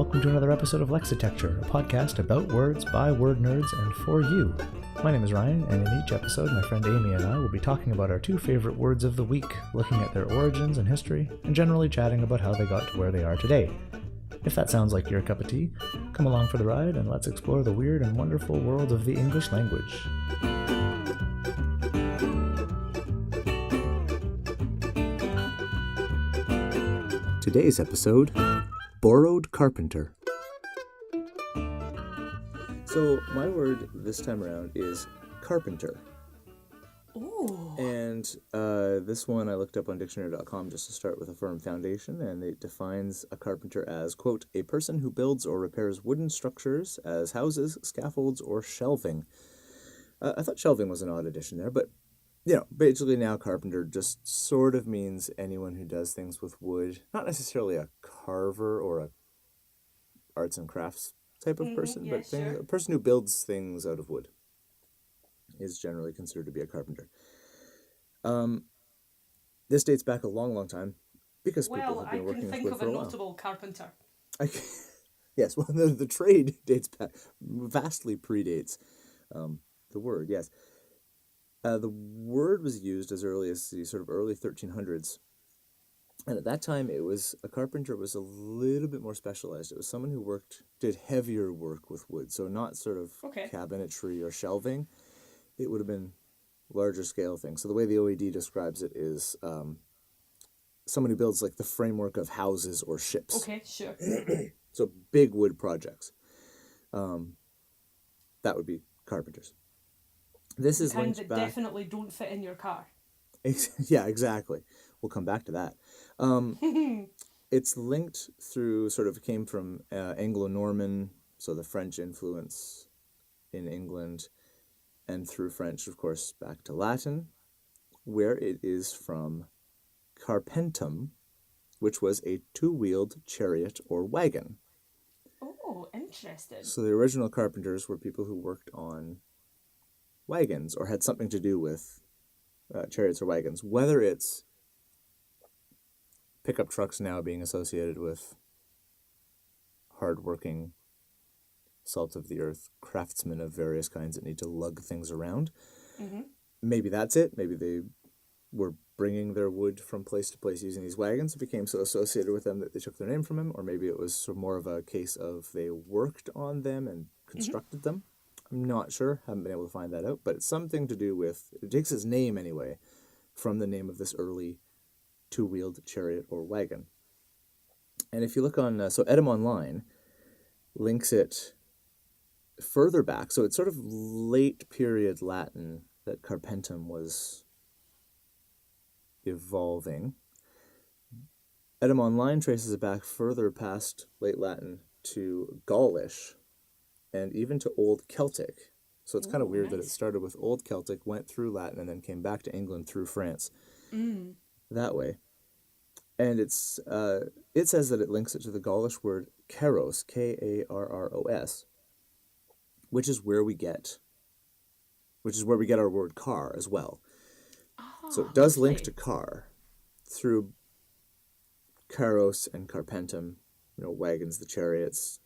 welcome to another episode of Lexitecture, a podcast about words by word nerds and for you. My name is Ryan, and in each episode, my friend Amy and I will be talking about our two favorite words of the week, looking at their origins and history, and generally chatting about how they got to where they are today. If that sounds like your cup of tea, come along for the ride and let's explore the weird and wonderful world of the English language. Today's episode, Borrowed Carpenter. So my word this time around is carpenter. Ooh. And this one I looked up on dictionary.com just to start with a firm foundation, and it defines a carpenter as, quote, a person who builds or repairs wooden structures as houses, scaffolds, or shelving. I thought shelving was an odd addition there, but basically now carpenter just sort of means anyone who does things with wood, not necessarily a carver or a arts and crafts type of person, but a person who builds things out of wood is generally considered to be a carpenter. This dates back a long, long time because people have been working with wood for a while. I can think of a notable carpenter. Yes, well, the trade dates back, vastly predates the word, yes. The word was used as early as the sort of early 1300s. And at that time, a carpenter was a little bit more specialized. It was someone who did heavier work with wood. So not sort of cabinetry or shelving. It would have been larger scale things. So the way the OED describes it is someone who builds like the framework of houses or ships. Okay, sure. So big wood projects. That would be carpenters. This is kind linked that back... definitely don't fit in your car. Yeah, exactly. We'll come back to that. It's linked through, came from Anglo-Norman, so the French influence in England, and through French, of course, back to Latin, where it is from carpentum, which was a two-wheeled chariot or wagon. Oh, interesting. So the original carpenters were people who worked on wagons or had something to do with chariots or wagons, whether it's pickup trucks now being associated with hardworking, salt-of-the-earth craftsmen of various kinds that need to lug things around. Mm-hmm. Maybe that's it. Maybe they were bringing their wood from place to place using these wagons. It became so associated with them that they took their name from them, or maybe it was sort of more of a case of they worked on them and constructed them. I'm not sure. Haven't been able to find that out. But it's something to do with... It takes its name, anyway, from the name of this early two-wheeled chariot or wagon. And if you look on... so Edom Online links it further back. So it's sort of late period Latin that carpentum was evolving. Edom Online traces it back further past late Latin to Gaulish, and even to Old Celtic. So it's kind of weird that it started with Old Celtic, went through Latin, and then came back to England through France. That way. And it says that it links it to the Gaulish word karos, Karros, which is where we get our word car as well. So it does link to car through karos and carpentum, wagons, the chariots,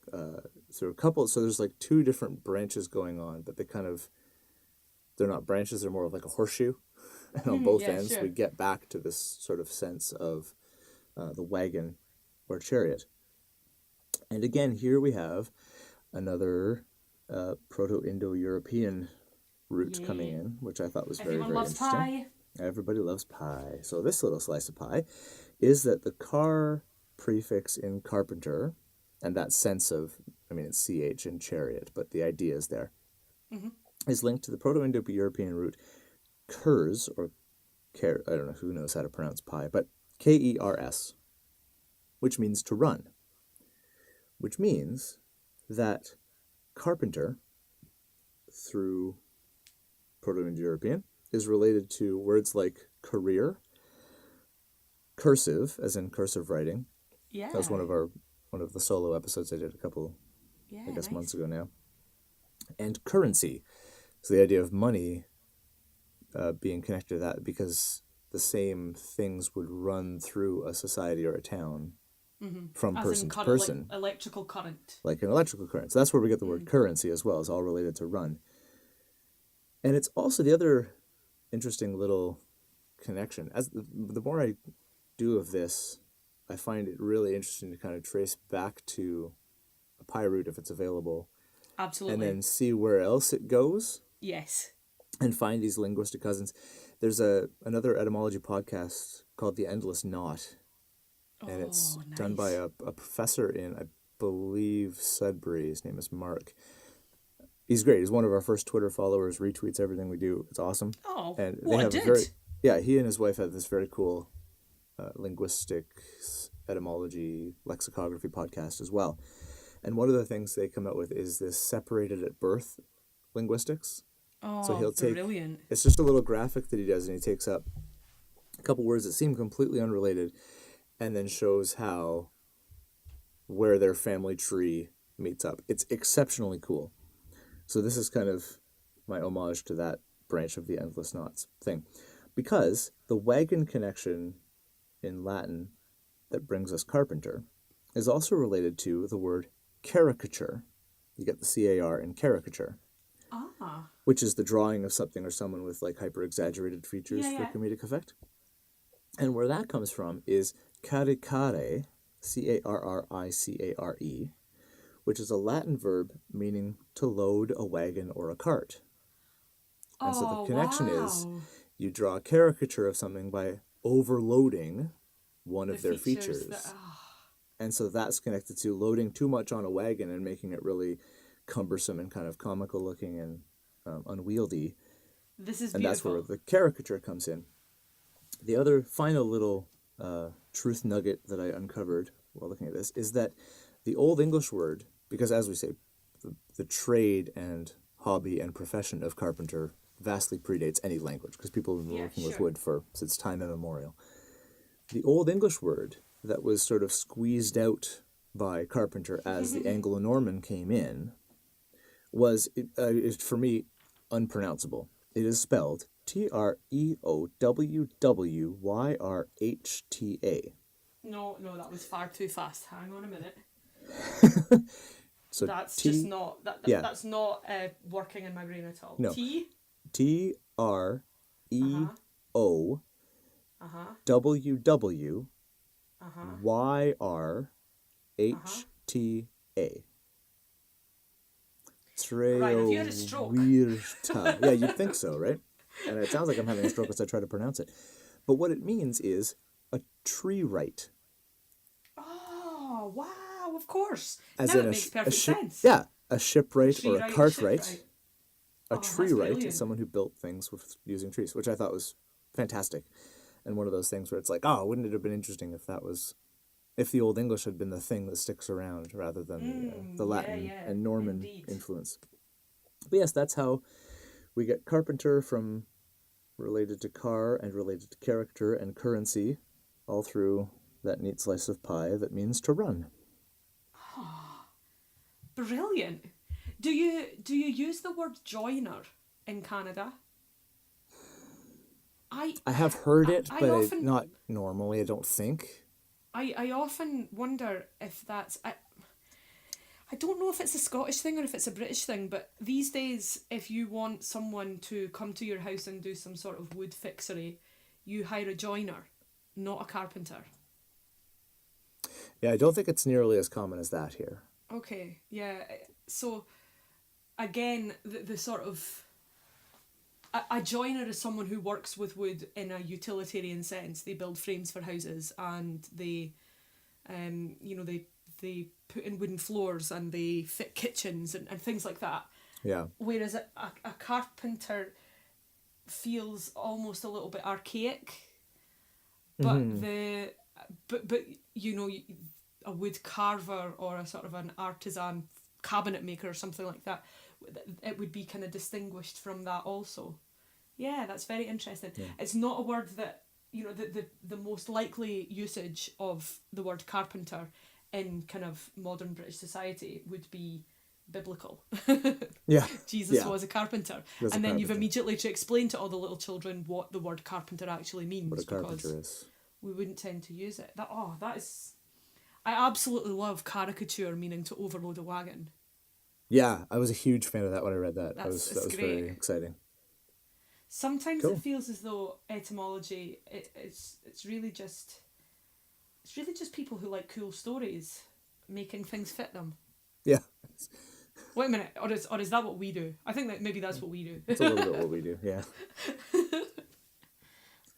through a couple. So there's like two different branches going on, but they're not branches, they're more of like a horseshoe. And on both ends, we get back to this sort of sense of the wagon or chariot. And again, here we have another Proto-Indo-European root coming in, which I thought was very, very interesting. Pie. Everybody loves pie. So this little slice of pie is that the car prefix in carpenter, and that sense of, it's CH in chariot, but the idea is there, is linked to the Proto-Indo-European root kers, or I don't know who knows how to pronounce pie, but Kers, which means to run, which means that carpenter, through Proto-Indo-European, is related to words like career, cursive, as in cursive writing. Yeah. That was one of the solo episodes I did a couple, months ago now. And currency. So the idea of money being connected to that, because the same things would run through a society or a town from As person in to current, person, like electrical current. like an electrical current. So that's where we get the word currency as well. It's all related to run. And it's also the other interesting little connection. As the more I do of this, I find it really interesting to kind of trace back to a pi root if it's available, Absolutely. and then see where else it goes Yes. and find these linguistic cousins. There's another etymology podcast called The Endless Knot, and it's Oh, nice. done by a professor in, I believe, Sudbury. His name is Mark. He's great. He's one of our first Twitter followers, retweets everything we do. It's awesome. Oh, And they what a have dude. he and his wife have this very cool linguistics, etymology, lexicography podcast as well. And one of the things they come out with is this separated at birth linguistics. Oh, So he'll take, brilliant. it's just a little graphic that he does, and he takes up a couple words that seem completely unrelated and then shows where their family tree meets up. It's exceptionally cool. So this is kind of my homage to that branch of the Endless Knots thing. Because the wagon connection in Latin that brings us Carpenter is also related to the word caricature. You get the CAR in caricature, Ah. which is the drawing of something or someone with like hyper-exaggerated features Yeah, for yeah. comedic effect. And where that comes from is caricare, Carricare, which is a Latin verb meaning to load a wagon or a cart. And so the Oh, connection is wow. you draw a caricature of something by overloading one of their features. And so that's connected to loading too much on a wagon and making it really cumbersome and kind of comical looking and unwieldy. This is And that's beautiful. where the caricature comes in. The other final little truth nugget that I uncovered while looking at this is that the Old English word, because as we say, the trade and hobby and profession of carpenter vastly predates any language, because people have been working with wood since time immemorial. The Old English word that was sort of squeezed out by Carpenter as the Anglo-Norman came in is for me unpronounceable. It is spelled Treowwryhta. No, that was far too fast. Hang on a minute. So That's just not that's not working in my brain at all. No. T. Treowwryhta. Right, have you had a stroke? Treowwryhta. Yeah, you'd think so, right? And it sounds like I'm having a stroke as I try to pronounce it. But what it means is a tree right. Oh, wow, of course. As now in it makes perfect sense. Yeah, a shipwright or a Tree-right, cartwright. shipwright. A that's tree right brilliant. is someone who built things using trees, which I thought was fantastic. And one of those things where it's like, oh, wouldn't it have been interesting if the Old English had been the thing that sticks around rather than the Latin and Norman influence. But yes, that's how we get carpenter from related to car and related to character and currency, all through that neat slice of pie that means to run. Brilliant. Do you use the word joiner in Canada? I have heard it, I but often- not normally, I don't think. I often wonder if that's I don't know if it's a Scottish thing or if it's a British thing, but these days if you want someone to come to your house and do some sort of wood fixery, you hire a joiner, not a carpenter. Yeah, I don't think it's nearly as common as that here. Okay, yeah. So, again, the sort of... A joiner is someone who works with wood in a utilitarian sense. They build frames for houses and they put in wooden floors and they fit kitchens and things like that. Yeah. Whereas a carpenter feels almost a little bit archaic. But but you know, a wood carver or a sort of an artisan cabinet maker or something like that, it would be kind of distinguished from that also. Yeah, that's very interesting. Yeah. It's not a word that, you know, the most likely usage of the word carpenter in kind of modern British society would be biblical. Yeah. Jesus was a carpenter. And then you've immediately to explain to all the little children what the word carpenter actually means. What a carpenter is. We wouldn't tend to use it. That is... I absolutely love caricature meaning to overload a wagon. Yeah, I was a huge fan of that when I read that. That It's was great. very exciting. Sometimes it Cool. feels as though etymology it's really just people who like cool stories making things fit them. Yeah, Wait a minute, or is that what we do? I think that maybe that's what we do. it's a little bit what we do. Yeah.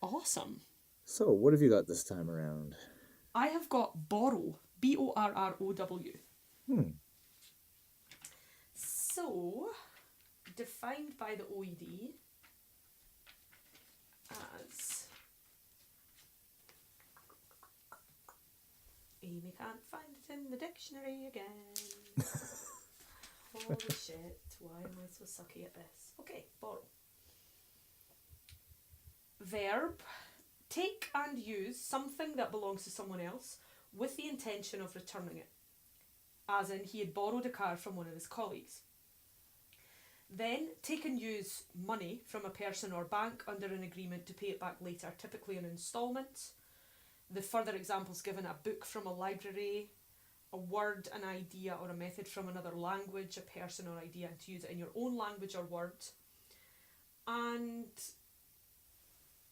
Awesome. So, what have you got this time around? I have got borrow, BORROW. So, defined by the OED as Amy can't find it in the dictionary again. Holy shit, why am I so sucky at this? Okay, borrow. Verb, take and use something that belongs to someone else with the intention of returning it. As in, he had borrowed a car from one of his colleagues. Then, take and use money from a person or bank under an agreement to pay it back later, typically in instalments. The further examples given: a book from a library, a word, an idea, or a method from another language, a person or idea, and to use it in your own language or words. And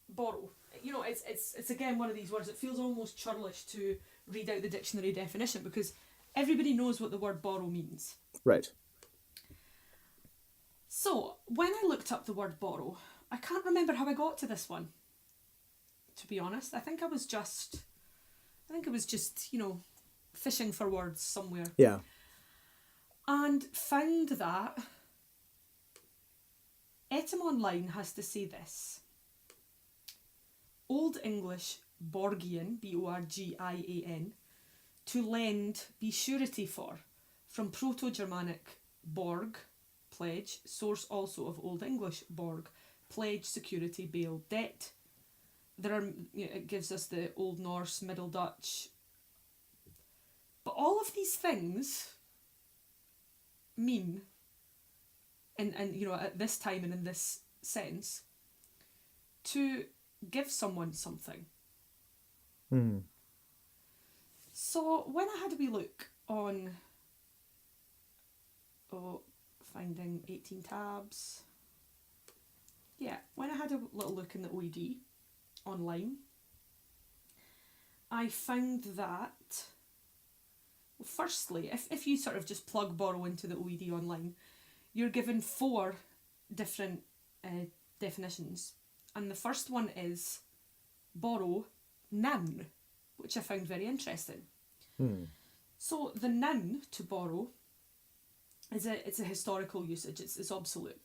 borrow. You know, it's again one of these words. It feels almost churlish to read out the dictionary definition because everybody knows what the word borrow means. Right. So, when I looked up the word borrow, I can't remember how I got to this one. To be honest, I think it was just, you know, fishing for words somewhere. Yeah. And found that Etim Online has to say this. Old English Borgian, Borgian, to lend, be surety for, from Proto-Germanic borg, pledge, source also of Old English borg, pledge, security, bail, debt. There are, you know, it gives us the Old Norse, Middle Dutch. But all of these things mean, and you know, at this time and in this sense, to give someone something. So when I had a wee look on finding 18 tabs. Yeah, when I had a little look in the OED online, I found that, well, firstly, if you sort of just plug borrow into the OED online, you're given 4 different definitions. And the first one is borrow, noun, which I found very interesting. So the noun to borrow is it's a historical usage. It's obsolete.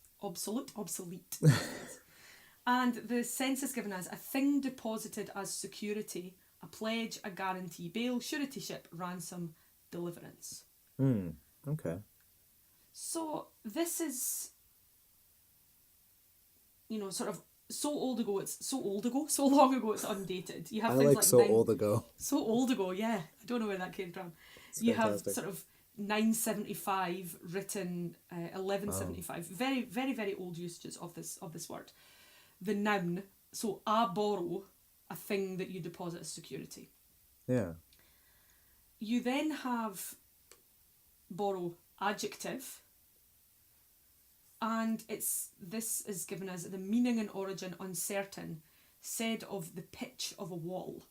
And the sense is given as a thing deposited as security, a pledge, a guarantee, bail, suretyship, ransom, deliverance. Okay. So this is, you know, sort of so long ago it's undated. You have I things like so old ago. So old ago, yeah. I don't know where that came from. It's you fantastic. have sort of 975 written, 1175. Very, very, very old usages of this word. The noun, so a borrow, a thing that you deposit as security. Yeah. You then have borrow, adjective, and this is given as the meaning and origin uncertain, said of the pitch of a wall.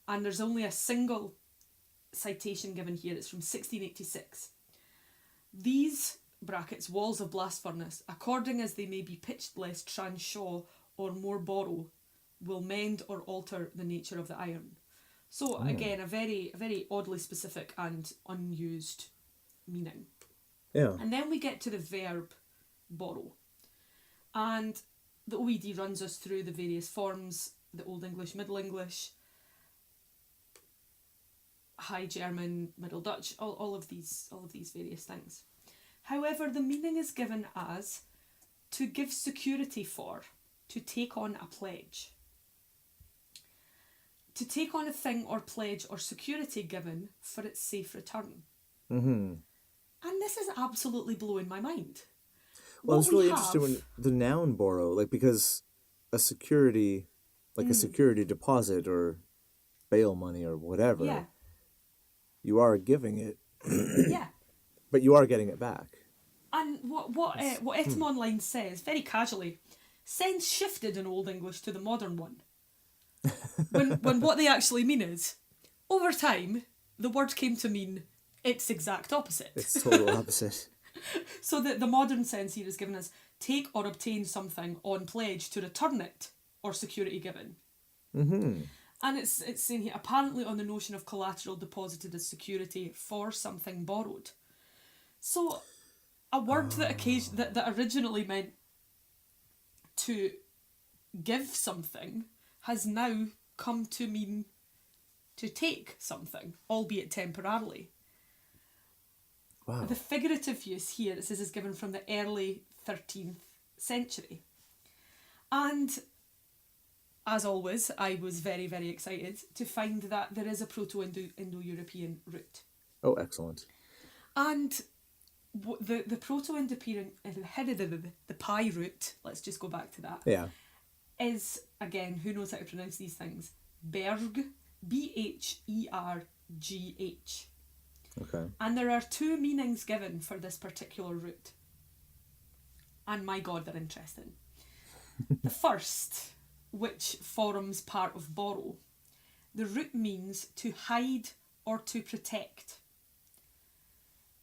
And there's only a single citation given here. It's from 1686. These, brackets, walls of blast furnace, according as they may be pitched less transhaw or more borrow, will mend or alter the nature of the iron. So again, a very oddly specific and unused meaning. Yeah. And then we get to the verb borrow. And the OED runs us through the various forms, the Old English, Middle English, High German, Middle Dutch, all of these various things. However, the meaning is given as to give security for, to take on a pledge. To take on a thing or pledge or security given for its safe return. And this is absolutely blowing my mind. Well, it's really interesting when the noun borrow, like, because a security, like a security deposit or bail money or whatever, You are giving it, Yeah. but you are getting it back. And what Etymonline says, very casually, sense shifted in Old English to the modern one. When what they actually mean is, over time, the word came to mean its exact opposite. It's total opposite. So that the modern sense here is given as take or obtain something on pledge to return it or security given. Mm-hmm. And it's saying here, apparently on the notion of collateral deposited as security for something borrowed. So a word that originally meant to give something has now come to mean to take something, albeit temporarily. Wow. The figurative use here, it says, is given from the early 13th century. And as always, I was very, very excited to find that there is a Proto-Indo-European root. Oh, excellent. And the Proto-Indo-European, the Pi root, let's just go back to that, Yeah. is, again, who knows how to pronounce these things, Berg, Bhergh. Okay. And there are two meanings given for this particular root. And my God, they're interesting. The first, which forms part of borrow, the root means to hide or to protect.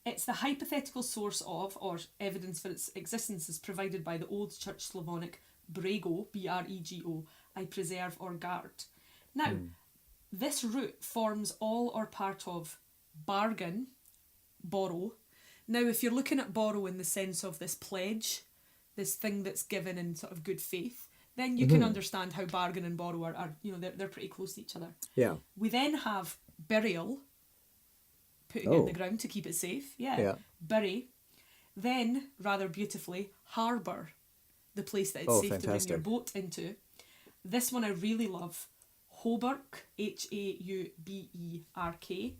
It's the hypothetical source of, or evidence for its existence is provided by the Old Church Slavonic brego, B-R-E-G-O, I preserve or guard. Now, this root forms all or part of bargain, borrow. Now, if you're looking at borrow in the sense of this pledge, this thing that's given in sort of good faith, then you can understand how bargain and borrow are they're pretty close to each other. Yeah. We then have burial, putting it in the ground to keep it safe. Yeah. Bury. Then, rather beautifully, harbour, the place that it's safe to bring your boat into. This one I really love. Hauberk, Hauberk.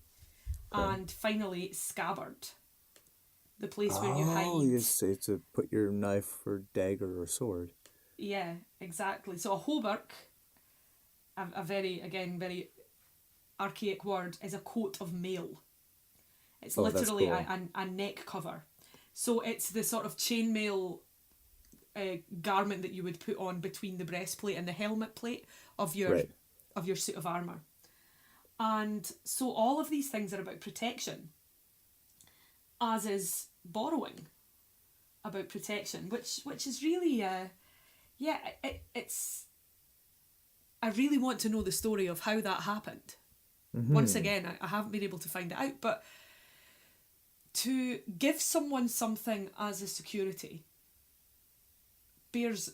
And finally, scabbard, the place where you hide. Oh, you say to put your knife or dagger or sword. Yeah, exactly. So a hauberk, a very archaic word, is a coat of mail. It's literally cool. a neck cover. So it's the sort of chainmail garment that you would put on between the breastplate and the helmet plate of your suit of armour. And so all of these things are about protection, as is borrowing about protection, which is really, it's... I really want to know the story of how that happened. Once again, I haven't been able to find it out, but to give someone something as a security bears,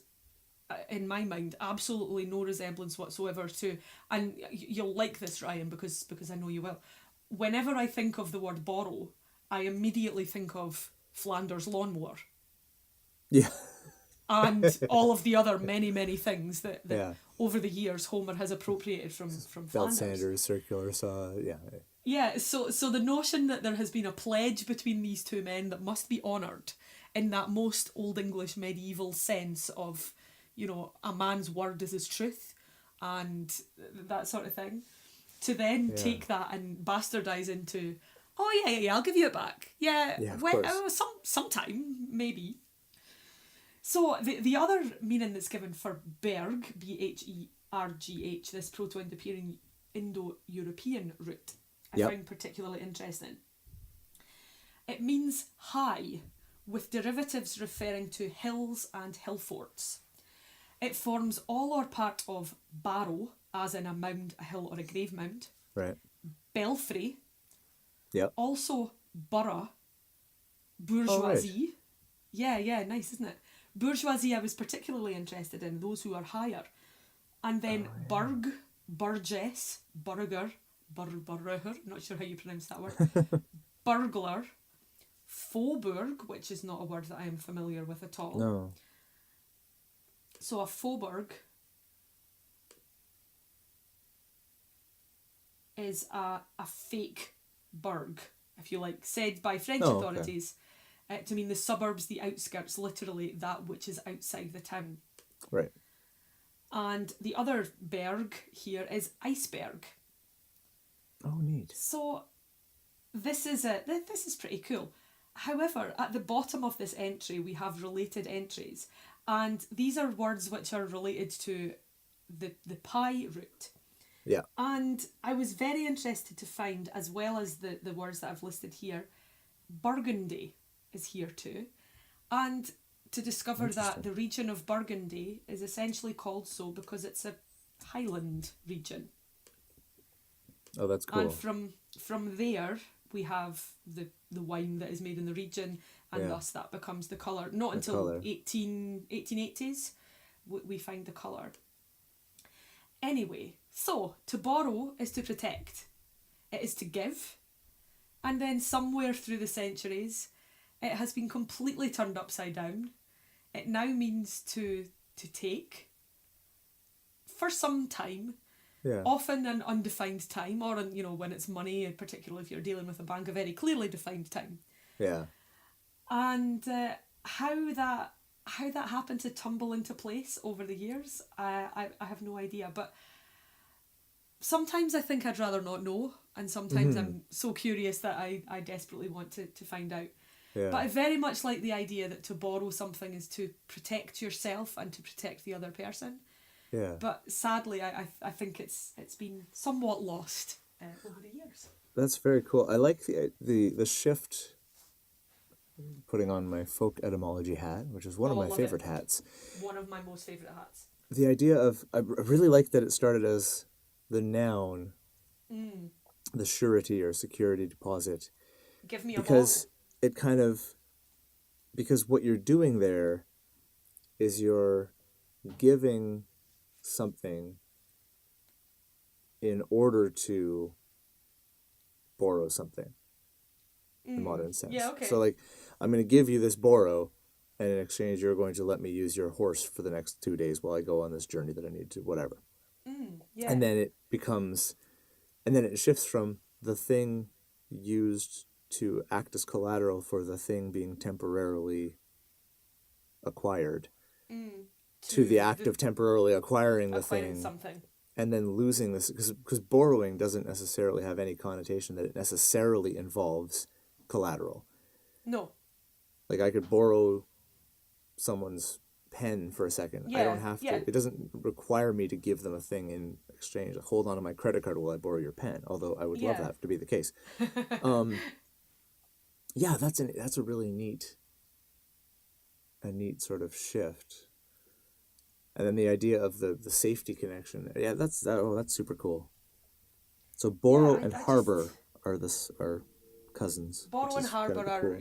in my mind, absolutely no resemblance whatsoever to, and you'll like this, Ryan, because I know you will. Whenever I think of the word borrow, I immediately think of Flanders lawnmower. Yeah. And all of the other many, many things that over the years Homer has appropriated from Belt Flanders. sanders, circular saw, yeah. Yeah, so the notion that there has been a pledge between these two men that must be honoured in that most Old English medieval sense of, a man's word is his truth and that sort of thing, to then take that and bastardise into, oh yeah, I'll give you it back. Yeah, sometime, maybe. So the other meaning that's given for Berg, Bhergh, this Proto-Indo-European root, I find particularly interesting. It means high, with derivatives referring to hills and hill forts. It forms all or part of barrow, as in a mound, a hill, or a grave mound. Right. Belfry. Yep. Also borough. Bourgeoisie. Yeah, nice, isn't it? Bourgeoisie I was particularly interested in, those who are higher. And then burg, burgess, burger, not sure how you pronounce that word. Burglar. Faubourg, which is not a word that I am familiar with at all. No. So a faubourg is a fake burg, if you like, said by French authorities to mean the suburbs, the outskirts, literally that which is outside the town. Right. And the other berg here is iceberg. Oh, neat. So this is pretty cool. However, at the bottom of this entry, we have related entries, and these are words which are related to the pie root. Yeah. And I was very interested to find, as well as the words that I've listed here, Burgundy is here too. And to discover that the region of Burgundy is essentially called so because it's a highland region. Oh, that's cool. And from there, we have the wine that is made in the region, and thus that becomes the colour. Not until 1880s we find the colour. Anyway, so to borrow is to protect. It is to give. And then somewhere through the centuries, it has been completely turned upside down. It now means to take for some time. Yeah. Often an undefined time, or when it's money, particularly if you're dealing with a bank, a very clearly defined time. Yeah. And how that happened to tumble into place over the years, I have no idea. But sometimes I think I'd rather not know, and sometimes I'm so curious that I desperately want to find out. Yeah. But I very much like the idea that to borrow something is to protect yourself and to protect the other person. Yeah. But sadly, I think it's been somewhat lost over the years. That's very cool. I like the shift. Putting on my folk etymology hat, which is one of my favorite hats. One of my most favorite hats. The idea of I really like that it started as the noun, the surety or security deposit. Give me a because it kind of because what you're doing there is you're giving something in order to borrow something in the modern sense. Yeah, okay. So like, I'm going to give you this borrow, and in exchange you're going to let me use your horse for the next 2 days while I go on this journey that I need to, whatever. Yeah. And then it shifts from the thing used to act as collateral for the thing being temporarily acquired to the act of temporarily acquiring the thing, something. and then losing this, because borrowing doesn't necessarily have any connotation that it necessarily involves collateral. No. Like I could borrow someone's pen for a second. I don't have to. It doesn't require me to give them a thing in exchange. Hold on to my credit card while I borrow your pen. Although I would love that to be the case. Yeah, that's a really neat sort of shift. And then the idea of the safety connection. Yeah, that's super cool. So borrow and harbor are cousins. Borrow and harbor are cool.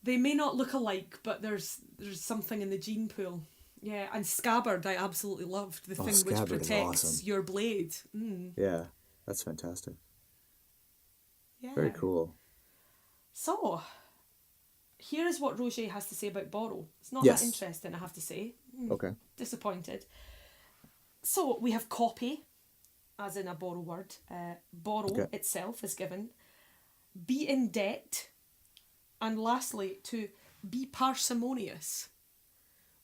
They may not look alike, but there's something in the gene pool. Yeah, and scabbard I absolutely loved. The thing which protects your blade. Yeah, that's fantastic. Yeah. Very cool. So, here is what Roger has to say about borrow. It's not that interesting, I have to say. Okay. Disappointed. So, we have copy, as in a borrow word. Borrow itself is given. Be in debt. And lastly, to be parsimonious,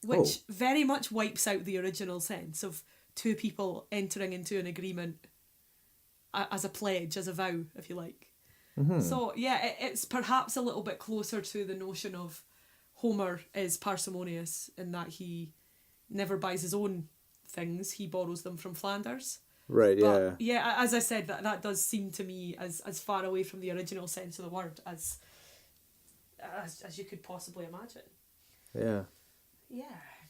which very much wipes out the original sense of two people entering into an agreement as a pledge, as a vow, if you like. So, yeah, it's perhaps a little bit closer to the notion of Homer is parsimonious in that he never buys his own things, he borrows them from Flanders. Right, but, yeah, as I said, that does seem to me as far away from the original sense of the word as you could possibly imagine. Yeah. Yeah.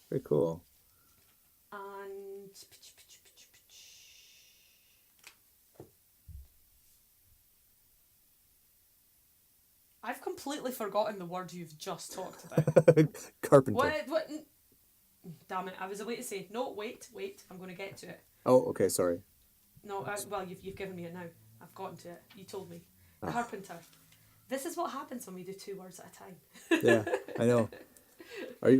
Very cool. And I've completely forgotten the word you've just talked about. Carpenter. What? Damn it! I was about to say no. Wait. I'm going to get to it. Oh, okay. Sorry. No. Well, you've given me it now. I've gotten to it. You told me. Carpenter. This is what happens when we do 2 words at a time. Yeah, I know.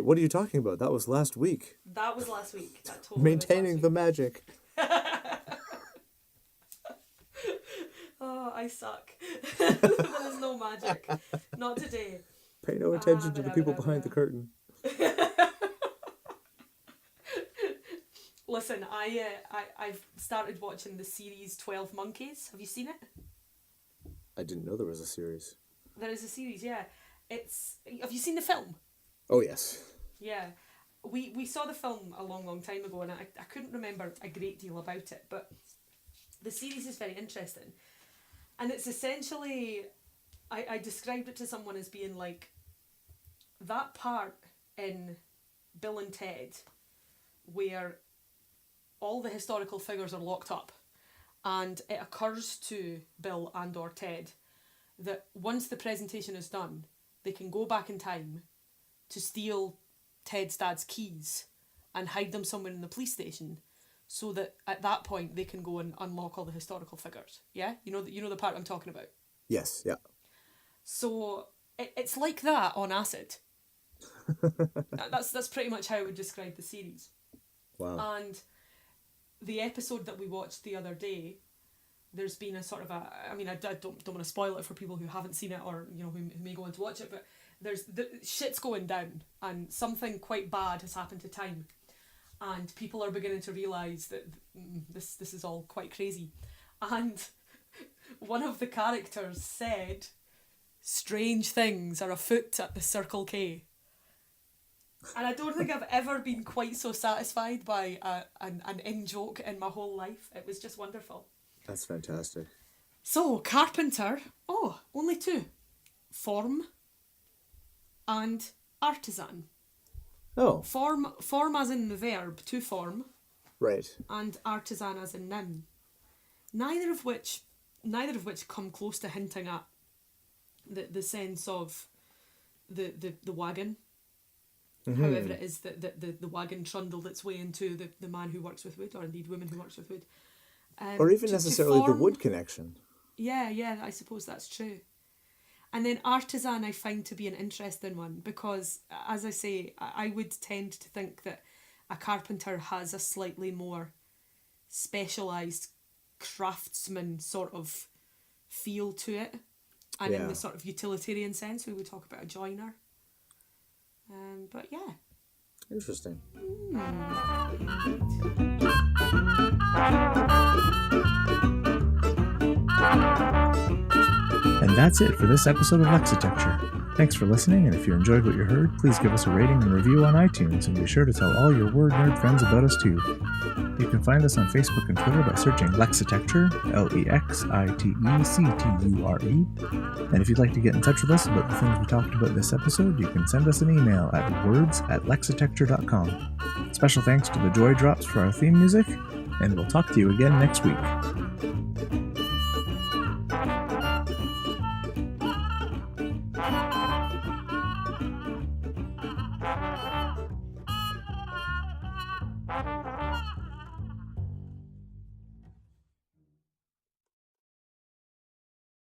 What are you talking about? That was last week. That was last week. That totally Maintaining was the last week. magic. Oh, I suck. There's no magic. Not today. Pay no attention to the people behind the curtain. Listen, I've started watching the series 12 Monkeys. Have you seen it? I didn't know there was a series. There is a series, yeah. Have you seen the film? Oh, yes. Yeah. We saw the film a long time ago, and I couldn't remember a great deal about it, but the series is very interesting. And it's essentially, I described it to someone as being like that part in Bill and Ted where all the historical figures are locked up, and it occurs to Bill and or Ted that once the presentation is done, they can go back in time to steal Ted's dad's keys and hide them somewhere in the police station, so that at that point they can go and unlock all the historical figures. Yeah, you know the part I'm talking about. Yes, yeah. So it's like that on acid. That's pretty much how I would describe the series. Wow. And the episode that we watched the other day, there's been a sort of I don't want to spoil it for people who haven't seen it, or who may go on to watch it, but the shit's going down and something quite bad has happened to time, and people are beginning to realise that this is all quite crazy. And one of the characters said, "Strange things are afoot at the Circle K." And I don't think I've ever been quite so satisfied by an in-joke in my whole life. It was just wonderful. That's fantastic. So, Carpenter, only two. Form and artisan. Oh. Form as in the verb, to form. Right. And artisan as in noun. Neither of which come close to hinting at the sense of the wagon. Mm-hmm. However it is that the wagon trundled its way into the man who works with wood, or indeed woman who works with wood. Or even necessarily the wood connection. Yeah, I suppose that's true. And then artisan I find to be an interesting one, because, as I say, I would tend to think that a carpenter has a slightly more specialised craftsman sort of feel to it. And in the sort of utilitarian sense, we would talk about a joiner. But yeah. Interesting. And that's it for this episode of Lexitecture. Thanks for listening, and if you enjoyed what you heard, please give us a rating and review on iTunes, and be sure to tell all your word nerd friends about us too. You can find us on Facebook and Twitter by searching Lexitecture, Lexitecture. And if you'd like to get in touch with us about the things we talked about this episode, you can send us an email at words@lexitecture.com. Special thanks to the Joy Drops for our theme music, and we'll talk to you again next week.